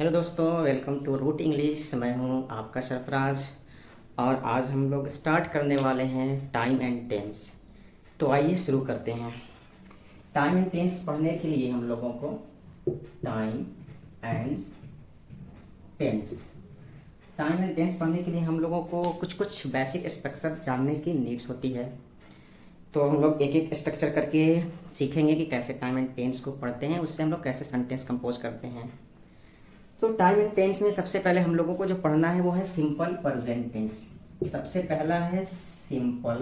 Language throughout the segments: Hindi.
हेलो दोस्तों, वेलकम टू रूट इंग्लिश। मैं हूं आपका सरफराज और आज हम लोग स्टार्ट करने वाले हैं टाइम एंड टेंस। तो आइए शुरू करते हैं। टाइम एंड टेंस पढ़ने के लिए हम लोगों को time and tense time and tense पढ़ने के लिए हम लोगों को कुछ बेसिक स्ट्रक्चर जानने की नीड्स होती है। तो हम लोग एक एक स्ट्रक्चर करके सीखेंगे कि कैसे टाइम एंड टेंस को पढ़ते हैं, उससे हम लोग कैसे सेंटेंस कंपोज करते हैं। तो टाइम एंड टेंस में सबसे पहले हम लोगों को जो पढ़ना है वो है सिंपल प्रेजेंट टेंस। सबसे पहला है simple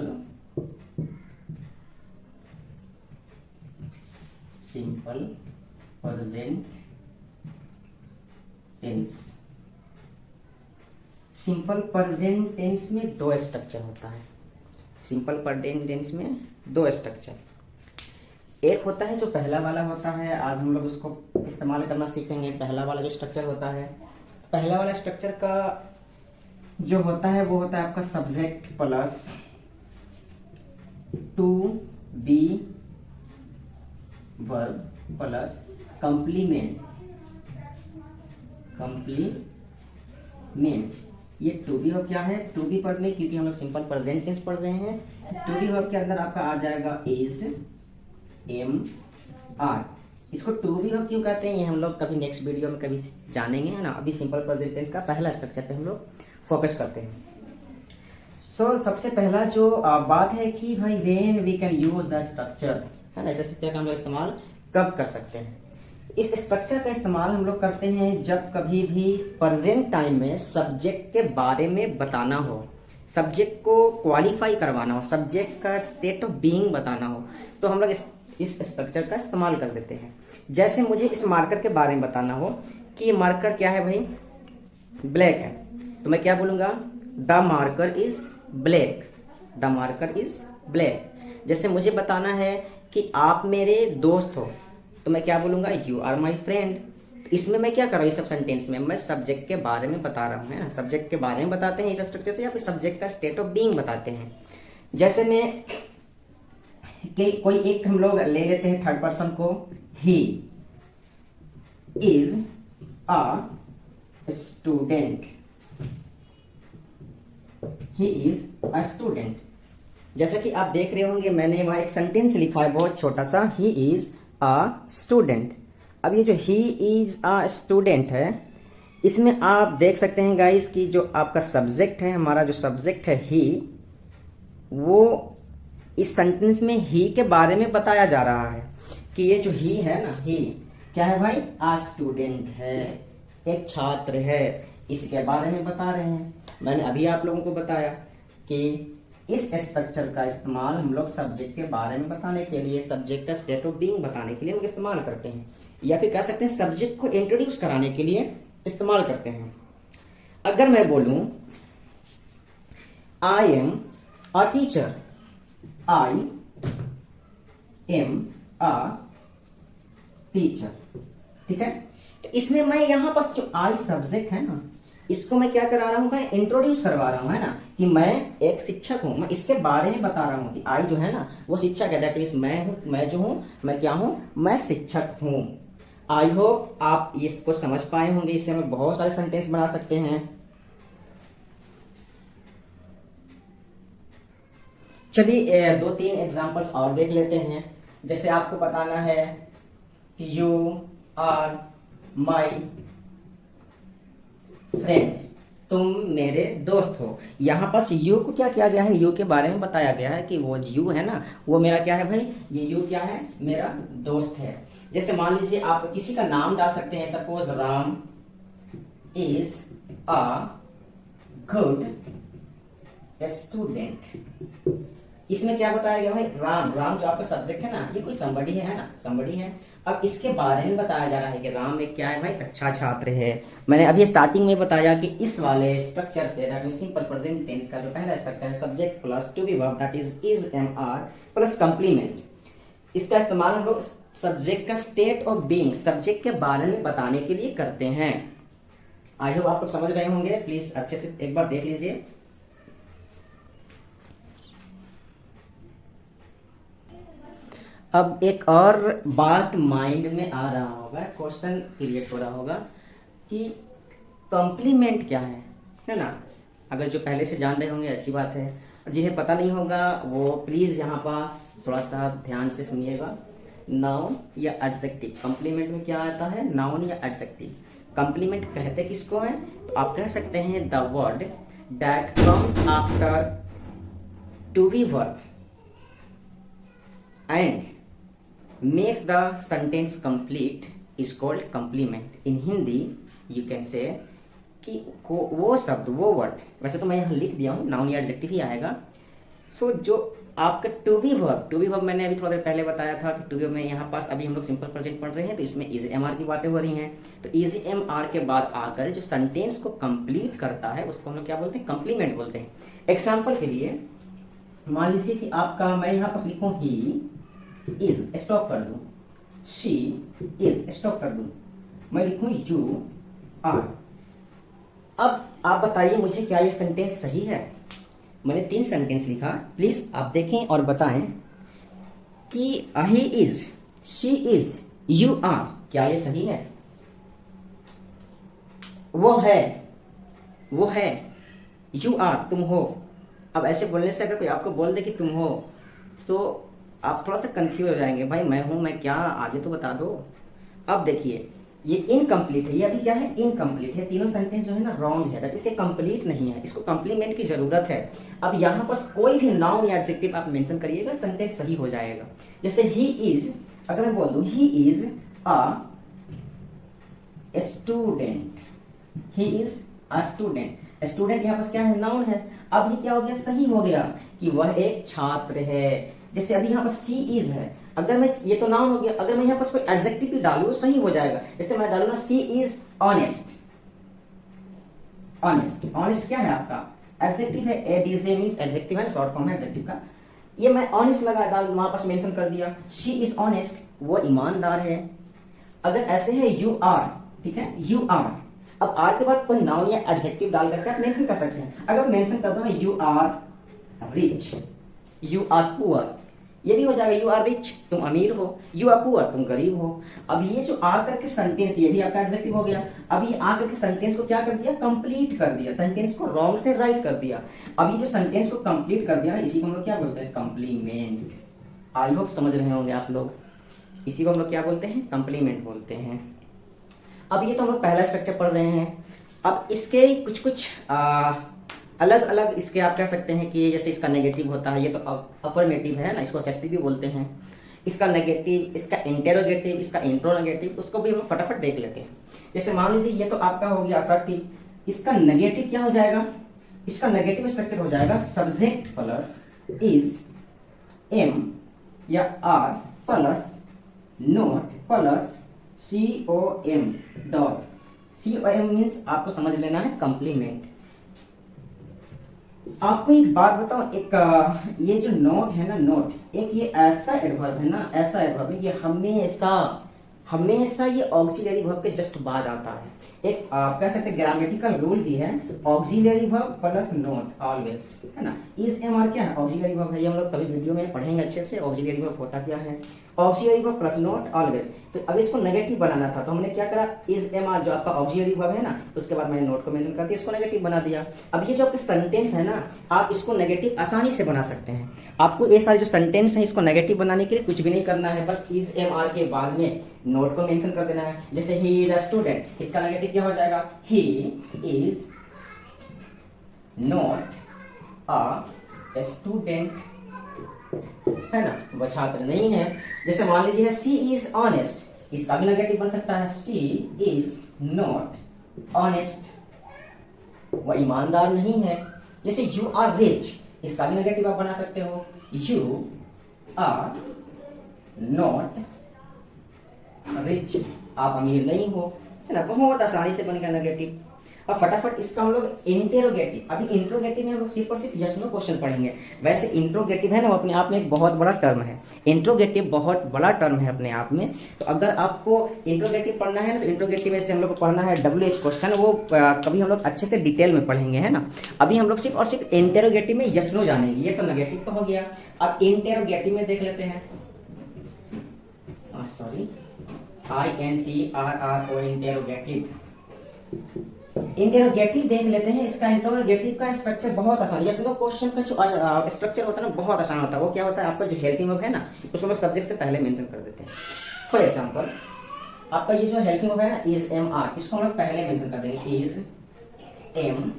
present tense. Simple present tense में दो स्ट्रक्चर होता है। सिंपल प्रेजेंट टेंस में दो स्ट्रक्चर, एक होता है जो पहला वाला होता है। आज हम लोग उसको इस्तेमाल करना सीखेंगे। पहला वाला जो स्ट्रक्चर होता है, पहला वाला स्ट्रक्चर का जो होता है वो होता है आपका subject plus to be verb plus complement. ये टू बी वर्ब क्या है? टू बी वर्ब में, क्योंकि हम लोग सिंपल प्रेजेंट टेंस पढ़ रहे हैं, टू बी वर्ब के अंदर आपका आ जाएगा इज एम आर। इसको टू बी वर्ब क्यों कहते हैं ये हम लोग कभी नेक्स्ट वीडियो में कभी जानेंगे, है ना। अभी सिंपल प्रेजेंट टेंस का पहला स्ट्रक्चर पे हम लोग फोकस करते हैं। सबसे पहला जो बात है कि भाई when we can use the structure, है ना। इस स्ट्रक्चर का हम लोग इस्तेमाल कब कर सकते हैं? इस स्ट्रक्चर का इस्तेमाल हम लोग करते हैं जब कभी भी प्रेजेंट टाइम में सब्जेक्ट के बारे में बताना हो, सब्जेक्ट को क्वालिफाई करवाना हो, सब्जेक्ट का स्टेट ऑफ बीइंग बताना हो, तो हम लोग इस स्ट्रक्चर का इस्तेमाल कर देते हैं। जैसे मुझे इस मार्कर के बारे में बताना हो कि ये मार्कर क्या है भाई, ब्लैक है, तो मैं क्या बोलूंगा? The marker is black. The marker is black. जैसे मुझे बताना है कि आप मेरे दोस्त हो, तो मैं क्या बोलूंगा? You are my friend. इसमें मैं क्या कर रहा हूँ? इस सब सेंटेंस में मैं सब्जेक्ट के बारे में बता रहा हूँ, है ना। सब्जेक्ट के बारे में बताते हैं इस स्ट्रक्चर से, या फिर सब्जेक्ट का स्टेट ऑफ बीइंग बताते हैं। जैसे मैं कि कोई एक हम लोग ले लेते हैं थर्ड पर्सन को, he is a student. He is a student. जैसा कि आप देख रहे होंगे मैंने वहां एक सेंटेंस लिखा है बहुत छोटा सा, ही इज अ स्टूडेंट। अब ये जो ही इज अ स्टूडेंट है, इसमें आप देख सकते हैं गाइस कि जो आपका सब्जेक्ट है, हमारा जो सब्जेक्ट है ही, वो इस सेंटेंस में ही के बारे में बताया जा रहा है कि ये जो ही है ना, ही क्या है भाई? आ स्टूडेंट है, एक छात्र है, इसके बारे में बता रहे हैं। मैंने अभी आप लोगों को बताया कि इस स्ट्रक्चर का इस्तेमाल हम लोग सब्जेक्ट के बारे में बताने के लिए, सब्जेक्ट का स्टेट ऑफ बीइंग बताने के लिए हम इस्तेमाल करते हैं, या फिर कह सकते हैं सब्जेक्ट को इंट्रोड्यूस कराने के लिए इस्तेमाल करते हैं। अगर मैं बोलूं I am a teacher, I am a teacher, ठीक है। तो इसमें मैं यहां पर जो आई सब्जेक्ट है ना, इसको मैं क्या करा रहा हूं? मैं इंट्रोड्यूस करवा रहा हूं, है ना, कि मैं एक शिक्षक हूं। मैं इसके बारे में बता रहा हूं कि आई जो है ना वो शिक्षक है। दैट इज मैं हूं, मैं जो हूं, मैं क्या हूं? मैं शिक्षक हूं। आई होप आप इसको समझ पाए होंगे। इससे हम बहुत सारे सेंटेंस बना सकते हैं। चलिए दो तीन एग्जांपल्स और देख लेते हैं। जैसे आपको बताना है कि यू आर माई फ्रेंड, तुम मेरे दोस्त हो। यहां पर यू को क्या किया गया है? यू के बारे में बताया गया है कि वो यू है ना, वो मेरा क्या है भाई? ये यू क्या है? मेरा दोस्त है। जैसे मान लीजिए आप किसी का नाम डाल सकते हैं, suppose Ram is a good student. इसमें क्या बताया गया भाई? राम, राम जो आपका सब्जेक्ट है ना, ये कोई somebody है ना, somebody है। अब इसके बारे में बताया जा रहा है कि राम एक क्या है भाई? अच्छा छात्र है। मैंने अभी स्टार्टिंग में बताया कि इस वाले स्ट्रक्चर से, that means simple present tense का जो पहला स्ट्रक्चर है, subject plus to be verb that is am are plus complement, इसका इस्तेमाल हम लोग सब्जेक्ट का स्टेट ऑफ बीइंग, सब्जेक्ट के बारे में बताने के लिए करते हैं। आई होप आप लोग समझ रहे होंगे। प्लीज अच्छे से एक बार देख लीजिए। अब एक और बात माइंड में आ रहा होगा, क्वेश्चन क्रिएट हो रहा होगा कि कॉम्प्लीमेंट क्या है ना। अगर जो पहले से जान रहे होंगे अच्छी बात है, और जिन्हें पता नहीं होगा वो प्लीज़ यहाँ पास थोड़ा सा ध्यान से सुनिएगा। नाउन या एडजेक्टिव, कॉम्प्लीमेंट में क्या आता है, नाउन या एडजेक्टिव। कॉम्प्लीमेंट कहते किसको है, तो आप कह सकते हैं the word that comes after to be verb and makes the sentence complete is called complement. In Hindi you can say कि वो शब्द, वो वर्ड, वैसे तो मैं यहाँ लिख दिया हूँ, नाउन या एडजेक्टिव ही आएगा। सो जो आपका टू बी वर्ब मैंने अभी थोड़ा देर पहले बताया था कि टू बी वर्ब में यहाँ पास अभी हम लोग सिंपल प्रेजेंट पढ़ रहे हैं, तो इसमें इजी एम आर की बातें हो रही हैं। तो इजी एम आर के बाद आकर जो सेंटेंस को कंप्लीट करता है उसको हम लोग क्या बोलते हैं, कंप्लीमेंट बोलते हैं। एग्जाम्पल के लिए मान लीजिए कि आपका, मैं यहाँ पास लिखूँ ही इज, स्टॉप कर दूँ, शी इज, स्टॉप कर दूँ, मैं लिखूँ यू आर। अब आप बताइए मुझे क्या ये सेंटेंस सही है। मैंने 3 सेंटेंस लिखा, प्लीज आप देखें और बताएं कि he is, she is, you are, क्या ये सही है। वो है, यू आर, तुम हो। अब ऐसे बोलने से अगर कोई आपको बोल दे कि तुम हो तो आप थोड़ा सा कंफ्यूज हो जाएंगे, भाई मैं हूं, मैं क्या, आगे तो बता दो। अब देखिए ये इनकम्प्लीट है, ये अभी क्या है, इनकम्प्लीट है। तीनों सेंटेंस जो है ना रॉन्ग है, दैट इसे कंप्लीट नहीं है, इसको कॉम्प्लीमेंट की जरूरत है। अब यहाँ पर कोई भी नाउन या एडजेक्टिव आप मेंशन करिएगा, सेंटेंस सही हो जाएगा। जैसे ही इज, अगर मैं बोल दूं he is a student, he is a student, student यहाँ पर क्या है, नाउन है। अब ये क्या हो गया, सही हो गया कि वह एक छात्र है। जैसे अभी यहाँ पर सी इज है, अगर मैं, ये तो नाउन हो गया, अगर मैं यहाँ पर कोई एडजेक्टिव भी डालूं सही हो जाएगा। जैसे मैं डालू ना सी इज ऑनेस्ट, ऑनेस्ट, ऑनेस्ट क्या है आपका, एडजेक्टिव है, एडीजे मींस एडजेक्टिव है, शॉर्ट फॉर्म है एडजेक्टिव का। ये मैं ऑनेस्ट लगा डाल, वहां पर मेंशन कर दिया, शी इज ऑनेस्ट, वो ईमानदार है। अगर ऐसे है यू आर, ठीक है, यू आर, अब आर के बाद कोई नाउन या एडजेक्टिव डाल करके आप मेंशन कर सकते हैं। अगर मेंशन कर दो ना you are rich, you are poor, ये भी हो जाएगा, यू आर रिच, तुम अमीर हो, यू आर पुअर, तुम गरीब हो। अब ये जो आ करके सेंटेंस, ये भी आपका एडजेक्टिव हो गया। अब ये आ करके सेंटेंस को क्या कर दिया, कंप्लीट कर दिया, सेंटेंस को रॉन्ग से राइट कर दिया। अब ये जो सेंटेंस को कंप्लीट कर दिया ना, इसी को हम लोग क्या बोलते हैं, कॉम्प्लीमेंट। आई होप समझ रहे होंगे आप लोग, इसी को हम लोग क्या बोलते हैं, कॉम्प्लीमेंट बोलते हैं। अब ये तो हम लोग पहला स्ट्रक्चर पढ़ रहे हैं। अब इसके कुछ कुछ अलग अलग इसके आप कह सकते हैं कि जैसे इसका नेगेटिव होता है, ये तो अफर्मेटिव है ना, इसको अफेक्टिव भी बोलते हैं। इसका नेगेटिव, इसका इंटेरोगेटिव, इसका इंट्रोगेटिव, उसको भी हम फटाफट देख लेते हैं। जैसे मान लीजिए ये तो आपका हो गया असर्टिव, इसका नेगेटिव क्या हो जाएगा, इसका नेगेटिव स्ट्रक्चर हो जाएगा सब्जेक्ट प्लस इज एम या are plus not plus COM dot, COM means आपको समझ लेना है कॉम्प्लीमेंट। आपको एक बात बताओ, एक ये जो नोट है ना, नोट एक ये ऐसा एडवर्ब है ना, ऐसा एडवर्ब है, ये हमेशा ये ऑक्सिलरी वर्ब के जस्ट बाद आता है। एक आप कह सकते हैं ग्रामेटिकल रूल भी है, auxiliary verb plus note always, है ना। इज एम आर क्या है, ऑक्सिलरी वर्ब है, ये हम लोग कभी वीडियो में पढ़ेंगे अच्छे से, ऑक्सिलरी वर्ब होता क्या है, auxiliary verb plus note always. तो अब इसको नेगेटिव बनाना था, तो हमने क्या करा, इज एम आर जो आपका ऑक्सिलरी वर्ब है ना, उसके बाद मैंने नोट को मेंशन कर दिया, इसको नेगेटिव बना दिया। अब ये जो आपके सेंटेंस है ना, आप इसको नेगेटिव आसानी से बना सकते हैं। आपको ये सारे जो सेंटेंस है इसको नेगेटिव बनाने के लिए कुछ भी नहीं करना है, बस इज एम आर के बाद में नोट को मेंशन कर देना है। जैसे ही इज अ स्टूडेंट, इसका नेगेटिव क्या हो जाएगा, he is not a student, है ना, वह छात्र नहीं है। जैसे मान लीजिए सी इज ऑनेस्ट, इसका भी नेगेटिव बन सकता है, सी इज नॉट ऑनेस्ट, वह ईमानदार नहीं है। जैसे यू आर रिच, इसका भी नेगेटिव आप बना सकते हो, यू आर नॉट रिच, आप अमीर नहीं हो, है ना, बहुत आसानी से बनेगा नेगेटिव। अब फटाफट इसका हम लोग इंटेरोगेटिव, अभी इंट्रोगेटिव में हम लोग सिर्फ और सिर्फ यस नो क्वेश्चन पढ़ेंगे। वैसे इंट्रोगेटिव है ना, वो अपने आप में एक बहुत बड़ा टर्म है, इंट्रोगेटिव बहुत बड़ा टर्म है अपने आप में। तो अगर आपको इंट्रोगेटिव पढ़ना है ना, तो इंट्रोगेटिव में से हम लोग को पढ़ना है WH क्वेश्चन, वो कभी हम लोग अच्छे से डिटेल में पढ़ेंगे, है ना। अभी हम लोग सिर्फ और सिर्फ इंटेरोगेटिव में यस नो जानेंगे। ये तो नेगेटिव तो हो गया, अब इंटेरोगेटिव में देख लेते हैं, सॉरी INTRRO इंटेरोगेटिव। इंटेरोगेटिव देख लेते हैं। इसका इंटेरोगेटिव का स्ट्रक्चर बहुत आसान, जैसे तो क्वेश्चन का जो स्ट्रक्चर होता है ना बहुत आसान होता है। वो क्या होता है, आपका जो हेल्पिंग वर्ब है ना उसको हम सब्जेक्ट से पहले मेंशन कर देते हैं। फॉर एग्जांपल आपका ये जो हेल्पिंग वर्ब है ना इज एम आर, इसको हम लोग पहले मेंशन कर देंगे। Is am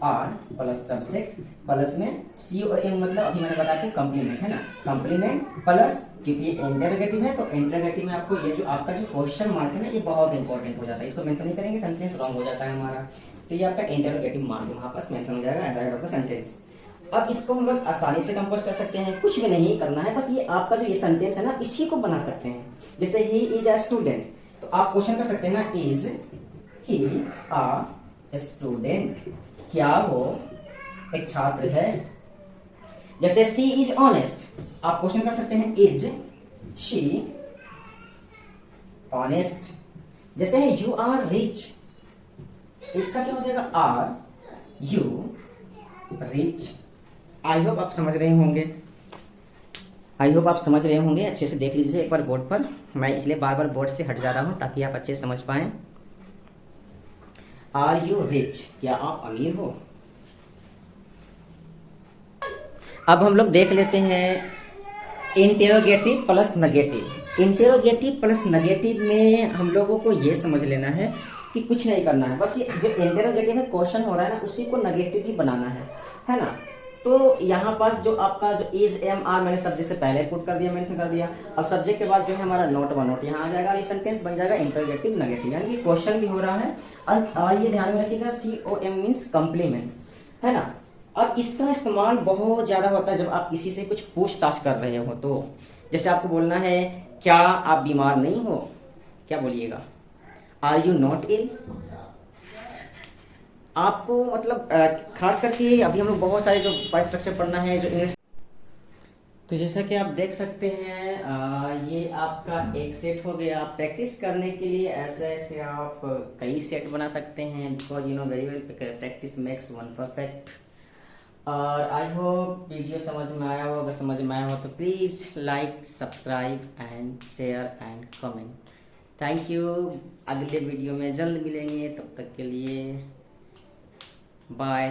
are plus subject plus में सी और एम, मतलब अभी मैंने बताया कि कंप्लीमेंट है ना, कंप्लीमेंट प्लस, क्योंकि ये इंटरोगेटिव है तो इंटरोगेटिव में आपको ये जो आपका जो क्वेश्चन मार्क है ना ये बहुत इंपॉर्टेंट हो जाता है। इसको मेंशन नहीं करेंगे सेंटेंस रॉन्ग हो जाता है हमारा, तो ये आपका इंटरोगेटिव मार्क वहां पास मेंशन हो जाएगा at the end of the sentence. अब इसको हम लोग आसानी से कंपोज कर सकते हैं, कुछ भी नहीं करना है, बस ये आपका जो ये सेंटेंस है ना इसी को बना सकते हैं। जैसे ही इज अ स्टूडेंट, तो आप क्वेश्चन कर सकते हैं ना, इज ही अ स्टूडेंट, क्या वो एक छात्र है। जैसे सी इज ऑनेस्ट, आप क्वेश्चन कर सकते हैं इज शी ऑनेस्ट। जैसे है यू आर रिच, इसका क्या हो जाएगा, are you rich. I hope आप समझ रहे होंगे, आई होप आप समझ रहे होंगे। अच्छे से देख लीजिए एक बार बोर्ड पर, मैं इसलिए बार बार बोर्ड से हट जा रहा हूं ताकि आप अच्छे से समझ पाएं। आर यू रिच, क्या आप अमीर हो। अब हम लोग देख लेते हैं interrogative plus negative. Interrogative plus negative में हम लोगों को ये समझ लेना है कि कुछ नहीं करना है, बस ये जो इंटेरोगेटिव में क्वेश्चन हो रहा है ना उसी को नेगेटिव ही बनाना है ना। तो यहाँ पास जो आपका जो इज एम आर मैंने सब्जेक्ट से पहले पुट कर दिया, मेंशन कर दिया। अब सब्जेक्ट के बाद जो है हमारा नोट वन नोट यहाँ आ जाएगा, ये सेंटेंस बन जाएगा इंटेरोगेटिव नेगेटिव, यानी कि क्वेश्चन भी हो रहा है और ये ध्यान में रखिएगा सी ओ एम मीन्स कॉम्प्लीमेंट, है ना। अब इसका इस्तेमाल बहुत ज्यादा होता है जब आप किसी से कुछ पूछताछ कर रहे हो, तो जैसे आपको बोलना है क्या आप बीमार नहीं हो, क्या बोलिएगा, आर यू नॉट इल। आपको मतलब खास करके अभी हम लोग बहुत सारे जो स्ट्रक्चर पढ़ना है जो इंग्लिश। तो जैसा कि आप देख सकते हैं ये आपका एक सेट हो गया। प्रैक्टिस करने के लिए ऐसे ऐसे आप कई सेट बना सकते हैं, because you know very well practice makes one perfect. और आई होप वीडियो समझ में आया हो, अगर समझ में आया हो तो please like subscribe and share and comment. Thank you. अगले वीडियो में जल्द मिलेंगे, तब तक के लिए बाय।